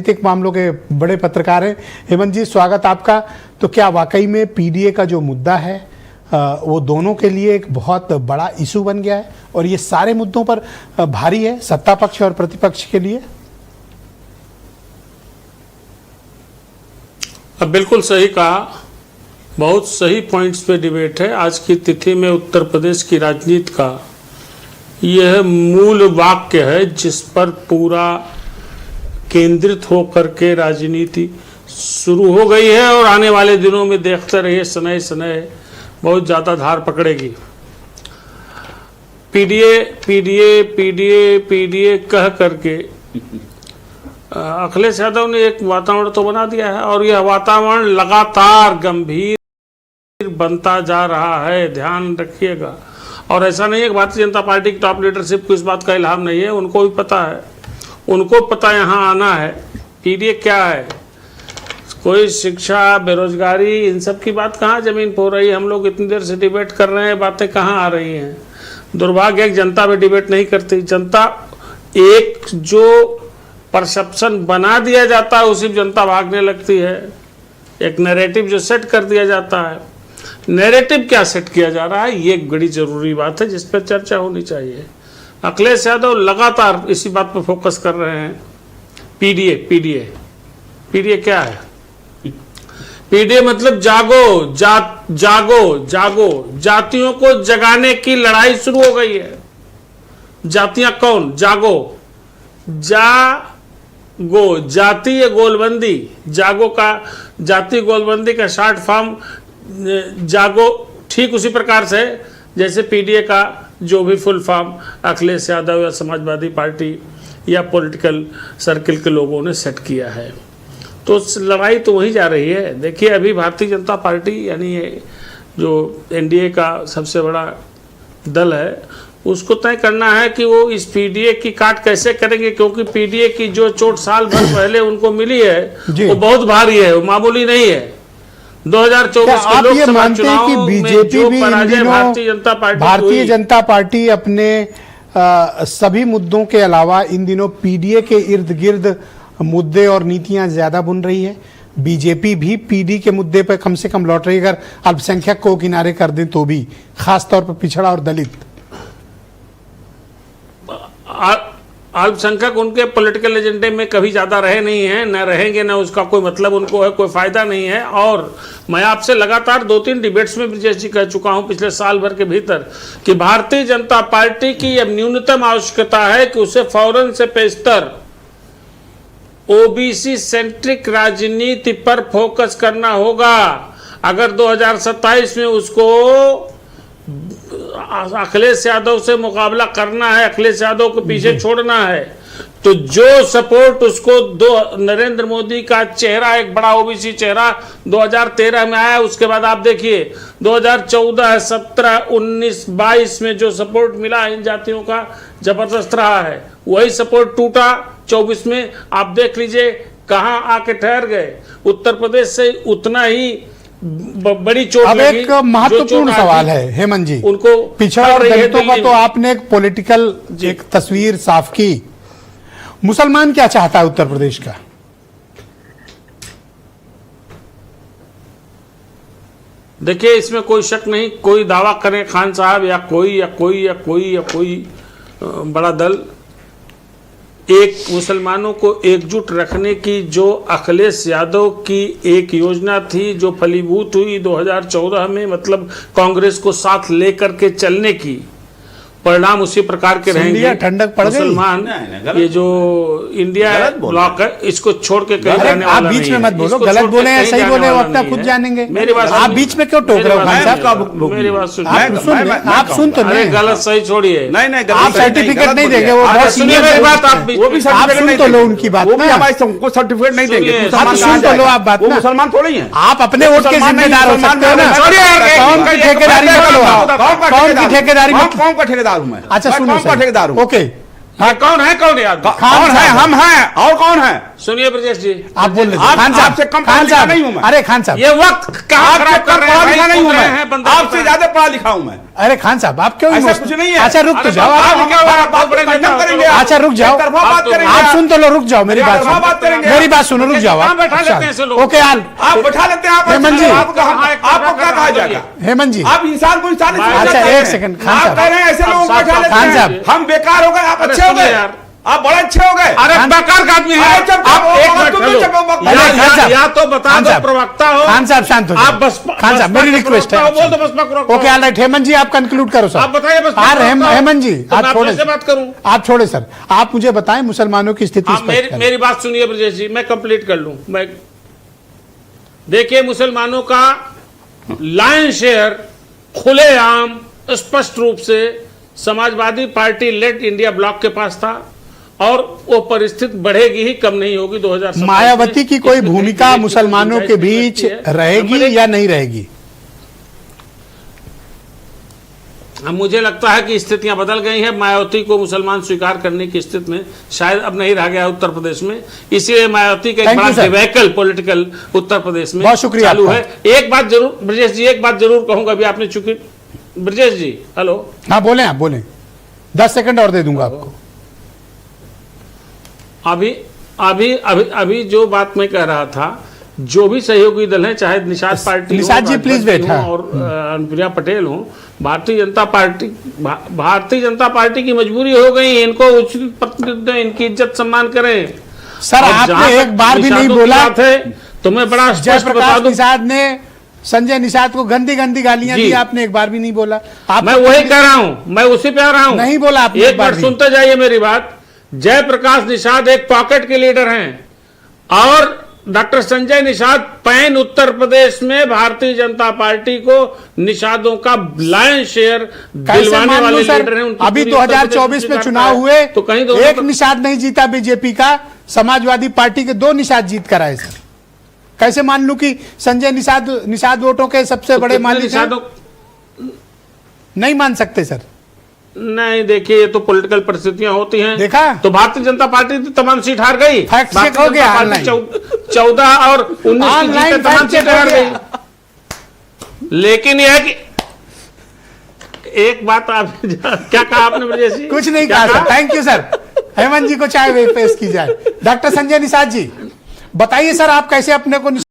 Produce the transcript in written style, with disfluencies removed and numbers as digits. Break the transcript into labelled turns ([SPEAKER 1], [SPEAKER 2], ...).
[SPEAKER 1] राजनीतिक मामलों के बड़े पत्रकार हैं। हेमंत जी, स्वागत आपका। तो क्या वाकई में पीडीए का जो मुद्दा है वो दोनों के लिए एक बहुत बड़ा इशू बन गया है और ये सारे मुद्दों पर भारी है, सत्ता पक्ष और प्रतिपक्ष के लिए?
[SPEAKER 2] अब बिल्कुल सही कहा, बहुत सही पॉइंट्स पे डिबेट है। आज की तिथि में उत्तर प्रदेश की राजनीति का यह मूल वाक्य है जिस पर पूरा केंद्रित होकर के राजनीति शुरू हो गई है और आने वाले दिनों में देखते रहिए सनय सनय बहुत ज़्यादा धार पकड़ेगी। पीडीए पीडीए पीडीए पीडीए कह करके अखिलेश यादव ने एक वातावरण तो बना दिया है और यह वातावरण लगातार गंभीर बनता जा रहा है, ध्यान रखिएगा। और ऐसा नहीं है कि भारतीय जनता पार्टी की टॉप लीडरशिप को इस बात का इल्हाम नहीं है, उनको भी पता है, उनको पता यहाँ आना है। पीडीए क्या है, कोई शिक्षा, बेरोजगारी, इन सब की बात कहाँ जमीन पर हो रही है। हम लोग इतनी देर से डिबेट कर रहे हैं, बातें कहाँ आ रही हैं। दुर्भाग्य है कि जनता भी डिबेट नहीं करती। जनता एक जो परसेप्शन बना दिया जाता है उसी जनता भागने लगती है। एक नैरेटिव जो सेट कर दिया जाता है, नैरेटिव क्या सेट किया जा रहा है, ये एक बड़ी जरूरी बात है जिस पर चर्चा होनी चाहिए। अखिलेश यादव लगातार इसी बात पर फोकस कर रहे हैं। पीडीए पीडीए पीडीए क्या है? पीडीए मतलब जागो, जागो जागो, जातियों को जगाने की लड़ाई शुरू हो गई है। जातियां कौन? जागो, जागो, जातीय गोलबंदी, जागो का जातीय गोलबंदी का शॉर्ट फॉर्म जागो, ठीक उसी प्रकार से जैसे पीडीए का जो भी फुल फॉर्म अखिलेश यादव या समाजवादी पार्टी या पॉलिटिकल सर्किल के लोगों ने सेट किया है। तो लड़ाई तो वही जा रही है। देखिए, अभी भारतीय जनता पार्टी यानी जो एनडीए का सबसे बड़ा दल है, उसको तय करना है कि वो इस पीडीए की काट कैसे करेंगे, क्योंकि पीडीए की जो चोट साल भर पहले उनको मिली है वो बहुत भारी है, वो मामूली नहीं है। 2024 के लोकसभा चुनाव में जो पराजय भारतीय
[SPEAKER 1] जनता पार्टी अपने सभी मुद्दों के अलावा इन दिनों पीडीए के इर्द गिर्द मुद्दे और नीतियां ज्यादा बुन रही है। बीजेपी भी पीडी के मुद्दे पर कम से कम लौट रही है, अगर अल्पसंख्यक को किनारे कर दें तो भी, खासतौर पर पिछड़ा और दलित।
[SPEAKER 2] अल्पसंख्यक उनके पॉलिटिकल एजेंडे में कभी ज्यादा रहे नहीं हैं, न रहेंगे, न उसका कोई मतलब उनको है, कोई फायदा नहीं है। और मैं आपसे लगातार 2-3 डिबेट्स में जैसे कह चुका हूं पिछले साल भर के भीतर कि भारतीय जनता पार्टी की अब न्यूनतम आवश्यकता है कि उसे फौरन से पेशतर ओबीसी सेंट्रिक राजनीति पर फोकस करना होगा। अगर 2027 में उसको अखिलेश यादव से मुकाबला करना है, अखिलेश यादव को पीछे छोड़ना है, तो जो सपोर्ट उसको नरेंद्र मोदी का चेहरा, एक बड़ा ओबीसी चेहरा 2013 में आया, उसके बाद आप देखिए 2014, 17, 19, 22 में जो सपोर्ट मिला इन जातियों का जबरदस्त रहा है। वही सपोर्ट टूटा 24 में, आप देख लीजिए कहां आके ठहर गए। उत्तर प्रदेश से उतना ही बड़ी चोट
[SPEAKER 1] अब लगी। एक महत्वपूर्ण सवाल है हेमंत जी, उनको पिछड़ा और दलितों का तो आपने एक पॉलिटिकल एक तस्वीर साफ की। मुसलमान क्या चाहता है उत्तर प्रदेश का?
[SPEAKER 2] देखिए, इसमें कोई शक नहीं, कोई दावा करे खान साहब या कोई बड़ा दल, एक मुसलमानों को एकजुट रखने की जो अखिलेश यादव की एक योजना थी जो फलीभूत हुई 2014 में, मतलब कांग्रेस को साथ लेकर के चलने की, परिणाम उसी प्रकार के रहेंगे।
[SPEAKER 1] ठंडक पड़ गई।
[SPEAKER 2] मुसलमान ये जो इंडिया ब्लॉक है इसको छोड़ के कहीं जाने वाला नहीं है।
[SPEAKER 1] आप बीच में मत बोलो, गलत बोले हैं सही बोले, वो अपना खुद जानेंगे।
[SPEAKER 2] मेरी बात
[SPEAKER 1] आप बीच में क्यों टोक रहे हो खान साहब?
[SPEAKER 2] मेरी बात सुनिए,
[SPEAKER 1] आप सुन तो नहीं,
[SPEAKER 2] गलत सही छोड़िए।
[SPEAKER 1] आप सर्टिफिकेट नहीं देंगे, वो बहुत सीनियर
[SPEAKER 2] मेरी बात, आप
[SPEAKER 1] सुन तो लो उनकी बात,
[SPEAKER 3] हमको सर्टिफिकेट नहीं देंगे।
[SPEAKER 1] आप सुन तो लो आप बात,
[SPEAKER 3] वो मुसलमान थोड़ी है।
[SPEAKER 1] आप अपने वोट के जिम्मेदार हो सकते हो ना। कौन की ठेकेदारी मत लो, कौन की ठेकेदारी मत।
[SPEAKER 3] कौन का ठेकेदार हूं मैं?
[SPEAKER 1] अच्छा सुनो,
[SPEAKER 3] कौन का ठेकेदार हूं?
[SPEAKER 1] ओके,
[SPEAKER 2] कौन है? कौन है?
[SPEAKER 3] कौन है? हम हैं और कौन है?
[SPEAKER 2] सुनिए ब्रजेश जी,
[SPEAKER 1] आप बोल रहे थे
[SPEAKER 3] आप-
[SPEAKER 1] खान साहब,
[SPEAKER 3] आपसे कम
[SPEAKER 1] खान
[SPEAKER 3] पढ़ा लिखा
[SPEAKER 1] साहब,
[SPEAKER 3] नहीं हूं मैं।
[SPEAKER 1] अरे खान साहब,
[SPEAKER 2] ये वक्त कहाँ
[SPEAKER 3] आपसे
[SPEAKER 2] खराब कर
[SPEAKER 3] कम
[SPEAKER 2] रहे
[SPEAKER 3] पढ़ा
[SPEAKER 2] हैं
[SPEAKER 3] लिखा
[SPEAKER 2] भाई,
[SPEAKER 3] नहीं हूं
[SPEAKER 2] पूछ रहे
[SPEAKER 3] मैं,
[SPEAKER 2] हैं बंदा
[SPEAKER 3] आपसे ज्यादा पढ़ा लिखा हूं मैं।
[SPEAKER 1] अरे खान साहब, आप क्यों
[SPEAKER 3] ऐसा
[SPEAKER 1] इमोशनल-
[SPEAKER 3] कुछ नहीं है।
[SPEAKER 1] अच्छा रुक तो
[SPEAKER 2] अरे
[SPEAKER 1] जाओ
[SPEAKER 2] बाप
[SPEAKER 1] आप।
[SPEAKER 2] रे, क्या हुआ? आप बहुत बड़े
[SPEAKER 3] कंडम
[SPEAKER 2] नेता
[SPEAKER 3] करेंगे
[SPEAKER 2] हो।
[SPEAKER 3] आप।
[SPEAKER 1] अच्छा रुक जाओ,
[SPEAKER 3] एकतरफा बात
[SPEAKER 2] आप
[SPEAKER 3] करेंगे
[SPEAKER 1] आप सुन तो लो, रुक जाओ, मेरी बात
[SPEAKER 3] एकतरफा बात
[SPEAKER 1] सुनो,
[SPEAKER 3] करेंगे।
[SPEAKER 1] मेरी बात सुनो, रुक जाओ
[SPEAKER 2] कहाँ
[SPEAKER 1] आप।
[SPEAKER 2] बैठा लेते हैं ऐसे लोग?
[SPEAKER 1] ओके
[SPEAKER 3] आप बैठा लेते हैं, आप
[SPEAKER 1] हेमंत जी।
[SPEAKER 3] आपको क्या कहा जाएगा?
[SPEAKER 1] हेमंत जी,
[SPEAKER 3] आप इंसान को इंसान नहीं समझ
[SPEAKER 1] अच्छा,
[SPEAKER 3] सकते
[SPEAKER 1] एक
[SPEAKER 3] हैं।
[SPEAKER 1] सेकंड, खान
[SPEAKER 3] आप
[SPEAKER 1] साहब।
[SPEAKER 3] कह रहे हैं ऐसे लोगों को
[SPEAKER 2] साहब,
[SPEAKER 3] बैठा लेते
[SPEAKER 1] खान
[SPEAKER 3] हैं।
[SPEAKER 1] साहब।
[SPEAKER 3] हम बेकार हो गए, आप
[SPEAKER 2] अरे
[SPEAKER 3] अच्छे हो
[SPEAKER 2] सुनिए
[SPEAKER 3] गए
[SPEAKER 2] यार।
[SPEAKER 3] आप बड़े अच्छे हो गए।
[SPEAKER 2] अरे बेकार का आदमी है
[SPEAKER 3] अरे जब
[SPEAKER 2] आप। एक
[SPEAKER 3] तुम
[SPEAKER 2] मिनट
[SPEAKER 3] भी
[SPEAKER 2] हेलो।
[SPEAKER 3] जब वक्त-
[SPEAKER 1] अरे खान साहब,
[SPEAKER 2] या तो बता
[SPEAKER 1] खान
[SPEAKER 2] दो
[SPEAKER 1] साहब,
[SPEAKER 2] प्रवक्ता हो,
[SPEAKER 1] खान साहब शांत हो जाओ।
[SPEAKER 2] आप बस
[SPEAKER 1] खान साहब, मेरी रिक्वेस्ट है
[SPEAKER 2] बोल दो बसपा प्रवक्ता
[SPEAKER 1] ओके
[SPEAKER 2] हो।
[SPEAKER 1] ऑल राइट, हेमंत जी आप कंक्लूड करो सर।
[SPEAKER 2] आप बताइए बस
[SPEAKER 1] यार हेमंत जी,
[SPEAKER 2] तो
[SPEAKER 1] आप
[SPEAKER 2] मैं
[SPEAKER 1] छोड़े
[SPEAKER 2] आपसे बात करूं।
[SPEAKER 1] आप छोड़े सर, आप मुझे बताएं मुसलमानों की स्थिति
[SPEAKER 2] आप
[SPEAKER 1] स्पष्ट करें।
[SPEAKER 2] मेरी बात सुनिए ब्रजेश जी, मैं कंप्लीट कर लूं। मैं देखिए, मुसलमानों का लायन शेयर खुलेआम स्पष्ट रूप से Samajwadi Party led India bloc के पास था, और वो परिस्थिति बढ़ेगी ही, कम नहीं होगी 2027
[SPEAKER 1] मायावती की कोई
[SPEAKER 2] इसमें
[SPEAKER 1] भूमिका
[SPEAKER 2] कहीं
[SPEAKER 1] मुसलमानों के
[SPEAKER 2] गुंजाइश
[SPEAKER 1] बीच
[SPEAKER 2] नहीं लगती है।
[SPEAKER 1] रहेगी या नहीं रहेगी?
[SPEAKER 2] अब मुझे लगता है कि स्थितियां बदल गई हैं। मायावती को मुसलमान स्वीकार करने की स्थिति में शायद अब नहीं रह गया उत्तर प्रदेश में, इसलिए मायावती का एक
[SPEAKER 1] Thank you,
[SPEAKER 2] बड़ा
[SPEAKER 1] sir.
[SPEAKER 2] डिवेकल पॉलिटिकल उत्तर प्रदेश में
[SPEAKER 1] बहुत शुक्रिया
[SPEAKER 2] चालू
[SPEAKER 1] आपका।
[SPEAKER 2] है। एक बात जरूर ब्रजेश जी, एक बात जरूर कहूंगा, अभी आपने चूंकि ब्रजेश जी हेलो,
[SPEAKER 1] हाँ बोले, आप बोले, 10 सेकंड और दे दूंगा आपको।
[SPEAKER 2] अभी अभी अभी अभी जो बात मैं कह रहा था, जो भी सहयोगी दल है, चाहे निषाद पार्टी हो,
[SPEAKER 1] निषाद जी,
[SPEAKER 2] भाजपा
[SPEAKER 1] please
[SPEAKER 2] की
[SPEAKER 1] wait,
[SPEAKER 2] हो,
[SPEAKER 1] हाँ।
[SPEAKER 2] और अनुप्रिया पटेल हो, भारतीय जनता पार्टी की मजबूरी हो गई, इनको उचित प्रतिनिधित्व, इनकी इज्जत सम्मान करें।
[SPEAKER 1] सर
[SPEAKER 2] और
[SPEAKER 1] आपने
[SPEAKER 2] जहां
[SPEAKER 1] एक
[SPEAKER 2] तक
[SPEAKER 1] बार भी नहीं
[SPEAKER 2] निषादों की
[SPEAKER 1] बोला,
[SPEAKER 2] बात है, तो मैं बड़ा स्पष्ट बता
[SPEAKER 1] जयप्रकाश
[SPEAKER 2] दूं,
[SPEAKER 1] निषाद ने संजय निषाद को गंदी गंदी गालियां
[SPEAKER 2] जी।
[SPEAKER 1] दी, आपने एक बार भी नहीं बोला। आप
[SPEAKER 2] मैं वही कह रहा हूं, मैं उसी पे आ रहा हूं।
[SPEAKER 1] नहीं बोला आपने एक
[SPEAKER 2] एक
[SPEAKER 1] बार
[SPEAKER 2] बार
[SPEAKER 1] भी।
[SPEAKER 2] सुनते जाइए मेरी बात। जयप्रकाश निषाद एक पॉकेट के लीडर हैं, और डॉक्टर संजय निषाद पैन उत्तर प्रदेश में भारतीय जनता पार्टी को निषादों का लायन शेयर
[SPEAKER 1] कैसे
[SPEAKER 2] दिलवाने
[SPEAKER 1] मान
[SPEAKER 2] वाले
[SPEAKER 1] लूं सर?
[SPEAKER 2] लीडर हैं। उनकी
[SPEAKER 1] अभी
[SPEAKER 2] पूरी उत्तर प्रदेश
[SPEAKER 1] 2024 में
[SPEAKER 2] स्वीकारता
[SPEAKER 1] चुनाव
[SPEAKER 2] है।
[SPEAKER 1] हुए,
[SPEAKER 2] तो कहीं
[SPEAKER 1] एक निषाद नहीं जीता बीजेपी का, समाजवादी पार्टी के 2 निषाद जीत कर आए सर। कैसे मान लूं कि संजय निषाद वोटों के सबसे बड़े मालिक हैं?
[SPEAKER 2] निषादों
[SPEAKER 1] नहीं मान सकते सर।
[SPEAKER 2] नहीं, देखिए, ये तो पॉलिटिकल परिस्थितियां होती हैं।
[SPEAKER 1] देखा?
[SPEAKER 2] तो भारतीय जनता पार्टी तो तमाम सीट हार गई।
[SPEAKER 1] फैक्ट
[SPEAKER 2] भारतीय
[SPEAKER 1] चेक हो गया
[SPEAKER 2] जनता पार्टी
[SPEAKER 1] ऑनलाइन।
[SPEAKER 2] 14 और 19 की
[SPEAKER 1] ऑनलाइन
[SPEAKER 2] जीतें, तमाम
[SPEAKER 1] फैक्ट चेक
[SPEAKER 2] सीटें
[SPEAKER 1] हो
[SPEAKER 2] हार
[SPEAKER 1] गया।
[SPEAKER 2] गई। लेकिन यह है कि एक बात आप क्या कहा आपने ब्रजेश जी?
[SPEAKER 1] कुछ नहीं
[SPEAKER 2] क्या
[SPEAKER 1] कहा sir, thank you sir. Hemant ji को चाय पेश की जाए। डॉक्टर संजय निषाद जी बताइए सर, आप कैसे अपने को